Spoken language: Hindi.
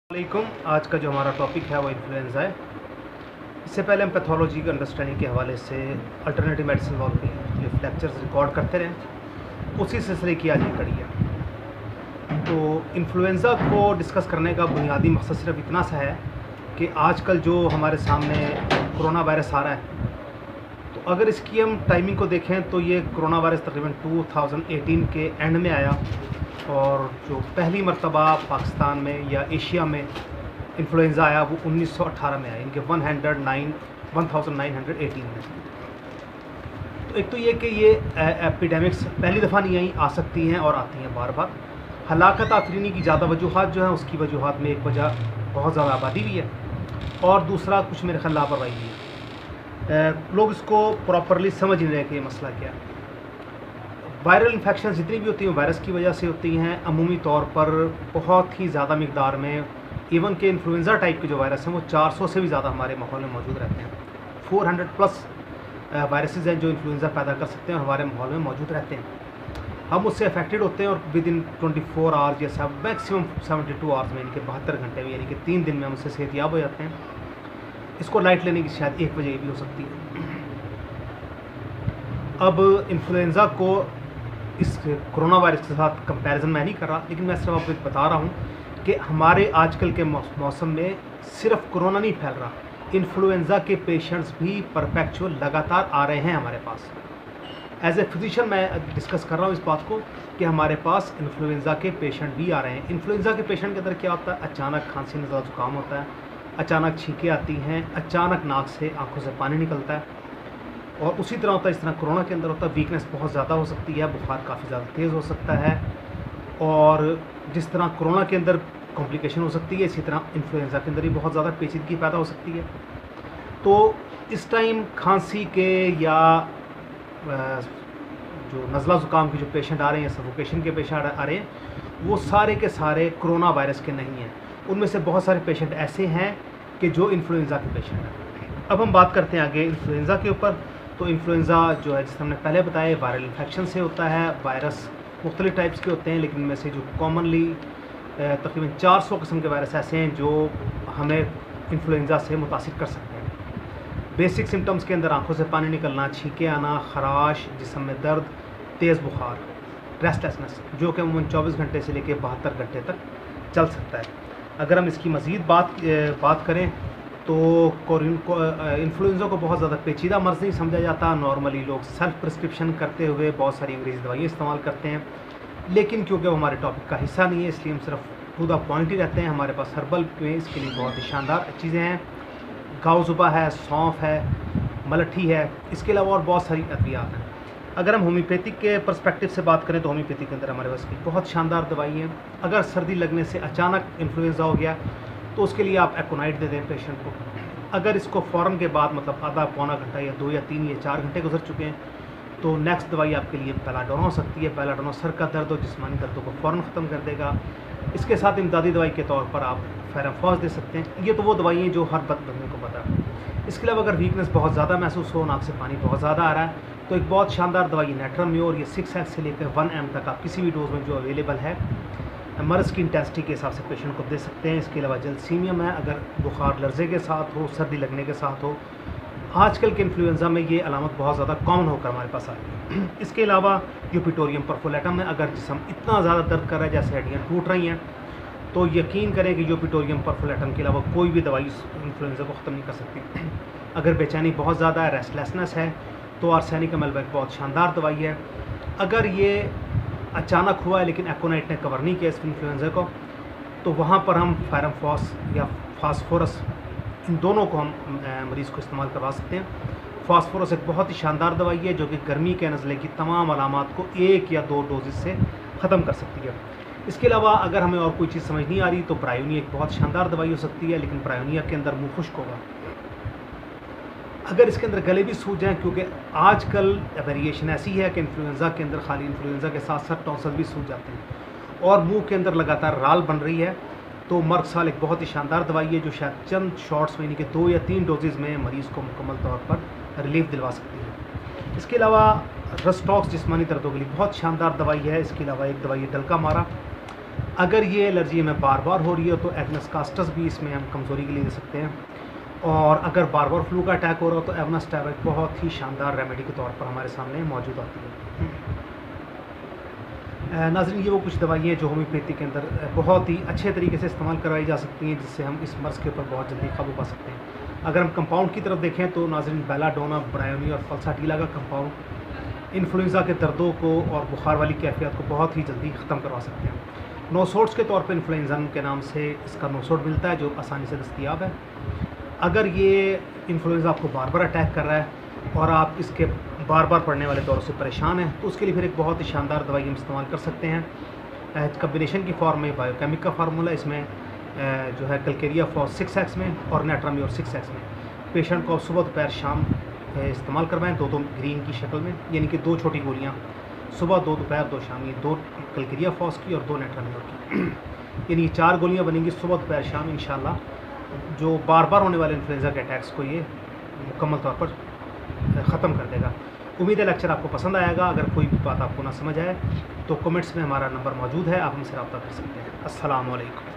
वालेकुम। आज का जो हमारा टॉपिक है वो इन्फ्लुएंजा है। इससे पहले हम पैथोलॉजी के अंडरस्टैंडिंग के हवाले से अल्टरनेटिव मेडिसिन वॉल के जो लेक्चर्स रिकॉर्ड करते रहे, उसी सिलसिले की आज ये कड़ी है। तो इन्फ्लुएंजा को डिस्कस करने का बुनियादी मकसद सिर्फ इतना सा है कि आजकल जो हमारे सामने कोरोना वायरस आ रहा है, तो अगर इसकी हम टाइमिंग को देखें तो ये कोरोना वायरस तकरीबन 2018 के एंड में आया, और जो पहली मरतबा पाकिस्तान में या एशिया में इन्फ्लुएंजा आया वो 1918 में आया, इनके 1918 में। तो एक तो ये कि ये एपिडेमिक्स पहली दफ़ा नहीं आई, आ सकती हैं और आती हैं बार बार। हलाकत आफरीनी की ज़्यादा वजूहात जो हैं, उसकी वजूहात में एक वजह बहुत ज़्यादा आबादी भी है, और दूसरा कुछ मेरे ख्याल लापरवाही भी है। लोग इसको प्रॉपरली समझ नहीं रहे कि ये मसला क्या है। वायरल इन्फेक्शन जितनी भी होती हैं वायरस की वजह से होती हैं, अमूमी तौर पर बहुत ही ज़्यादा मकदार में। इवन के इन्फ्लुएंजा टाइप के जो वायरस हैं वो 400 से भी ज़्यादा हमारे माहौल में मौजूद रहते हैं। 400 प्लस वायरसेस हैं जो इन्फ्लुएंजा पैदा कर सकते हैं और हमारे माहौल में मौजूद रहते हैं। हम उससे अफेक्टेड होते हैं और विद इन 24 आवर्स या सब मैक्सिमम 72 आवर्स में, यानी कि 72 घंटे में, यानी कि 3 दिन में हम उससे सेहतियाब हो जाते हैं। इसको लाइट लेने की शायद एक वजह भी हो सकती है। अब इन्फ्लुएंजा को इस कोरोना वायरस के साथ कंपैरिजन मैं नहीं कर रहा, लेकिन मैं सिर्फ आपको एक बता रहा हूँ कि हमारे आजकल के मौसम में सिर्फ कोरोना नहीं फैल रहा, इन्फ्लुएंजा के पेशेंट्स भी परपेचुअल लगातार आ रहे हैं हमारे पास। एज ए फिजिशियन मैं डिस्कस कर रहा हूँ इस बात को कि हमारे पास इन्फ्लुएंजा के पेशेंट भी आ रहे हैं। इन्फ्लुएंजा के पेशेंट के अंदर क्या होता है, अचानक खांसी नज़ला जुकाम होता है, अचानक छींकें आती हैं, अचानक नाक से आंखों से पानी निकलता है, और उसी तरह होता है इस तरह कोरोना के अंदर होता है। वीकनेस बहुत ज़्यादा हो सकती है, बुखार काफ़ी ज़्यादा तेज़ हो सकता है, और जिस तरह कोरोना के अंदर कॉम्प्लिकेशन हो सकती है, इसी तरह इन्फ्लुएंजा के अंदर भी बहुत ज़्यादा पेचीदगी पैदा हो सकती है। तो इस टाइम खांसी के या जो नज़ला ज़ुकाम के जो पेशेंट आ रहे हैं, सफोकेशन के पेशेंट आ रहे हैं, वो सारे के सारे कोरोना वायरस के नहीं हैं। उनमें से बहुत सारे पेशेंट ऐसे हैं कि जो इन्फ्लुएंजा के पेशेंट हैं। अब हम बात करते हैं आगे इन्फ्लुएंजा के ऊपर। तो इन्फ्लुएंजा जो है, जिसे हमने पहले बताया, वायरल इन्फेक्शन से होता है। वायरस मुख्तलिफ़ टाइप्स के होते हैं, लेकिन इनमें से जो कॉमनली तकरीबन 400 किस्म के वायरस ऐसे हैं जो हमें इन्फ्लुएंजा से मुतासिर कर सकते हैं। बेसिक सिम्टम्स के अंदर आंखों से पानी निकलना, छींकें आना, खराश, जिस्म में दर्द, तेज़ बुखार, रेस्टलेसनेस, जो कि अमूमन 24 घंटे से लेकर 72 घंटे तक चल सकता है। अगर हम इसकी मज़ीद बात करें तो इन्फ्लुएंजा को बहुत ज़्यादा पेचीदा मर्ज़ नहीं समझा जाता। नॉर्मली लोग सेल्फ प्रिस्क्रिप्शन करते हुए बहुत सारी अंग्रेज़ी दवाइयाँ इस्तेमाल करते हैं, लेकिन क्योंकि वो हमारे टॉपिक का हिस्सा नहीं है, इसलिए हम सिर्फ टू द पॉइंट ही रहते हैं। हमारे पास हर्बल में इसके लिए बहुत ही शानदार चीज़ें हैं। गाउजुबा है, सौंफ है, मलठी है, इसके अलावा और बहुत सारी अद्वियात हैं। अगर हम होम्योपैथिक के पर्सपेक्टिव से बात करें तो होम्योपैथिक के अंदर हमारे पास की बहुत शानदार दवाई है। अगर सर्दी लगने से अचानक इन्फ्लुएंजा हो गया तो उसके लिए आप एकोनाइट दे दें पेशेंट को। अगर इसको फ़ौरन के बाद, मतलब आधा पौना घंटा या 2 या 3 या 4 घंटे गुजर चुके हैं, तो नेक्स्ट दवाई आपके लिए बेलाडोना हो सकती है। बेलाडोना सर का दर्द और जिस्मानी दर्दों को फ़ौरन ख़त्म कर देगा। इसके साथ इमदादी दवाई के तौर पर आप फेराफॉस दे सकते हैं। ये तो वो दवाइयाँ जो हर बंदे को पता है। इसके अलावा अगर वीकनेस बहुत ज़्यादा महसूस हो, नाक से पानी बहुत ज़्यादा आ रहा है, तो एक बहुत शानदार दवाई नेट्रम्योर, ये 6x से लेकर 1m तक आप किसी भी डोज में जो अवेलेबल है मर्ज़ की इंटेंसिटी के हिसाब से पेशेंट को दे सकते हैं। इसके अलावा जलसीमियम है, अगर बुखार लर्जे के साथ हो, सर्दी लगने के साथ हो। आजकल के इन्फ्लुएंजा में ये अलामत बहुत ज़्यादा कॉमन होकर हमारे पास आ रही है। इसके अलावा यूपिटोरियम परफोलेटम है, अगर जिस्म इतना ज़्यादा दर्द कर रहा है जैसे हड्डियाँ टूट रही हैं, तो यकीन करें कि यूपिटोरियम परफोलेटम के अलावा कोई भी दवाई इन्फ्लुएंजा को ख़त्म नहीं कर सकती। अगर बेचैनी बहुत ज़्यादा है, रेस्टलेसनेस है, तो आर्सेनिक अमलबा एक बहुत शानदार दवाई है। अगर ये अचानक हुआ है लेकिन एकोनाइट ने कवर नहीं किया इस इन्फ्लुएंजा को, तो वहाँ पर हम फेराफॉस या फास्फोरस, इन दोनों को हम मरीज़ को इस्तेमाल करवा सकते हैं। फास्फोरस एक बहुत ही शानदार दवाई है जो कि गर्मी के नज़ले की तमाम अलामात को 1 या 2 डोजेस से ख़त्म कर सकती है। इसके अलावा अगर हमें और कोई चीज़ समझ नहीं आ रही तो ब्रायोनिया एक बहुत शानदार दवाई हो सकती है, लेकिन ब्रायोनिया के अंदर मुँह खुश्क होगा। अगर इसके अंदर गले भी सूज जाएँ, क्योंकि आजकल वेरिएशन ऐसी है कि इन्फ्लुएंजा के अंदर खाली इन्फ्लुएंजा के साथ साथ टॉन्सिल भी सूज जाते हैं और मुंह के अंदर लगातार राल बन रही है, तो मर्कसाल एक बहुत ही शानदार दवाई है जो शायद चंद शॉट्स में, यानी कि 2 या 3 डोजेज़ में मरीज़ को मुकम्मल तौर पर रिलीफ दिलवा सकती है। इसके अलावा रस्टॉक्स जिस्मानी दर्दों के लिए बहुत शानदार दवाई है। इसके अलावा एक दवाई है डल्का मारा, अगर ये एलर्जी हमें बार बार हो रही है तो एग्नस कास्टस भी इसमें हम कमज़ोरी के लिए दे सकते हैं। और अगर बार बार फ्लू का अटैक हो रहा हो तो एवनस टैबलेट बहुत ही शानदार रेमेडी के तौर पर हमारे सामने मौजूद आती है। नाज़रीन, ये वो कुछ दवाइयाँ हैं जो होम्योपैथी के अंदर बहुत ही अच्छे तरीके से इस्तेमाल करवाई जा सकती हैं, जिससे हम इस मर्ज़ के ऊपर बहुत जल्दी काबू पा सकते हैं। अगर हम कंपाउंड की तरफ देखें तो नाज़रीन, बेलाडोना, ब्रायोनी और फल्साटीला का कंपाउंड इन्फ्लुएंज़ा के दर्दों को और बुखार वाली कैफियत को बहुत ही जल्दी ख़त्म करवा सकते हैं। नोसोड्स के तौर पर इन्फ्लुएंज़ा के नाम से इसका नोसोड मिलता है जो आसानी से दस्तयाब है। अगर ये इन्फ्लुएंज़ा आपको बार बार अटैक कर रहा है और आप इसके बार बार पड़ने वाले दौर से परेशान हैं तो उसके लिए फिर एक बहुत ही शानदार दवाई हम इस्तेमाल कर सकते हैं। कम्बिनेशन की फॉर्म में बायोकेमिक का फार्मूला इसमें जो है कल्केरिया फॉर 6x में और नेट्रामियोर 6x में पेशेंट को सुबह दोपहर शाम इस्तेमाल करवाएं, दो ग्रीन की शक्ल में, यानी कि 2 छोटी गोलियाँ सुबह, 2 दोपहर, 2 शाम, ये 2 कल्केरिया फॉस की और 2 नेट्रामियोर की यानी 4 गोलियाँ बनेंगी सुबह दोपहर शाम। इंशाल्लाह जो बार बार होने वाले इन्फ्लुएंज़ा के अटैक्स को ये मुकम्मल तौर पर ख़त्म कर देगा। उम्मीद है लेक्चर आपको पसंद आएगा। अगर कोई भी बात आपको ना समझ आए तो कमेंट्स में हमारा नंबर मौजूद है, आप हमसे रब्ता कर सकते हैं। अस्सलाम वालेकुम।